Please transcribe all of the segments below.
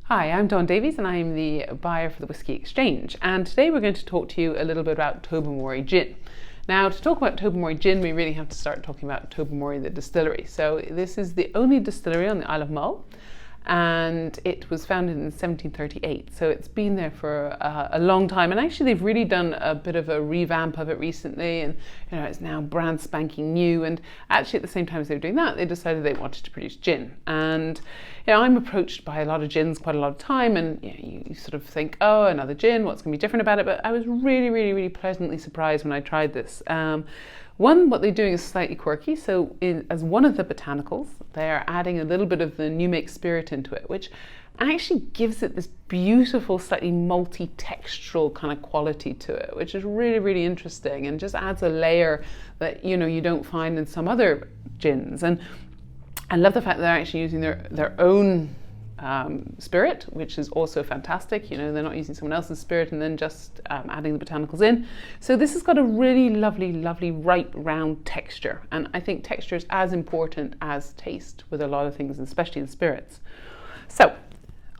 Hi, I'm Dawn Davies and I'm the buyer for the Whisky Exchange, and today we're going to talk to you a little bit about Tobermory Gin. Now, to talk about Tobermory Gin, we really have to start talking about Tobermory, the distillery. So this is the only distillery on the Isle of Mull, and it was founded in 1738. So it's been there for a long time, and actually they've really done a bit of a revamp of it recently, and it's now brand spanking new. And actually at the same time as they were doing that, they decided they wanted to produce gin. And I'm approached by a lot of gins quite a lot of time, and you sort of think, oh, another gin, what's going to be different about it? But I was really pleasantly surprised when I tried this. One, what they're doing is slightly quirky. So as one of the botanicals, they're adding a little bit of the new make spirit into it, which actually gives it this beautiful, slightly multi-textural kind of quality to it, which is really interesting and just adds a layer that you don't find in some other gins. And I love the fact that they're actually using their own spirit, which is also fantastic. They're not using someone else's spirit and then just adding the botanicals in. So this has got a really lovely ripe round texture, and I think texture is as important as taste with a lot of things, especially in spirits. So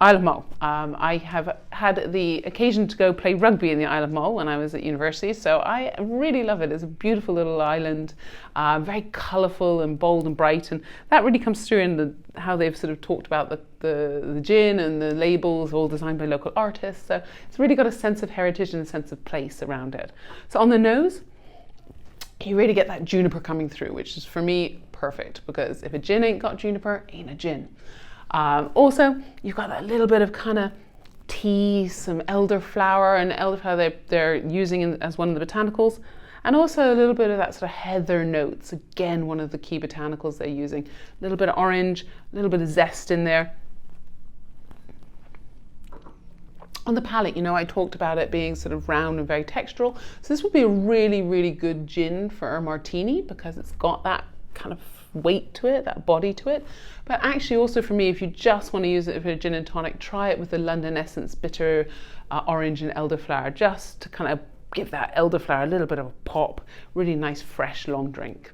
Isle of Mull. I have had the occasion to go play rugby in the Isle of Mull when I was at university, so I really love it. It's a beautiful little island, very colourful and bold and bright, and that really comes through in how they've sort of talked about the gin and the labels, all designed by local artists. So it's really got a sense of heritage and a sense of place around it. So on the nose, you really get that juniper coming through, which is for me perfect, because if a gin ain't got juniper, ain't a gin. Also, you've got that little bit of kind of tea, some elderflower, and elderflower they're using as one of the botanicals, and also a little bit of that sort of heather notes, again one of the key botanicals they're using. A little bit of orange, a little bit of zest in there. On the palate, I talked about it being sort of round and very textural, so this would be a really good gin for a martini, because it's got that kind of weight to it, that body to it. But actually also for me, if you just want to use it for a gin and tonic, try it with the London Essence bitter orange and elderflower, just to kind of give that elderflower a little bit of a pop. Really nice fresh long drink.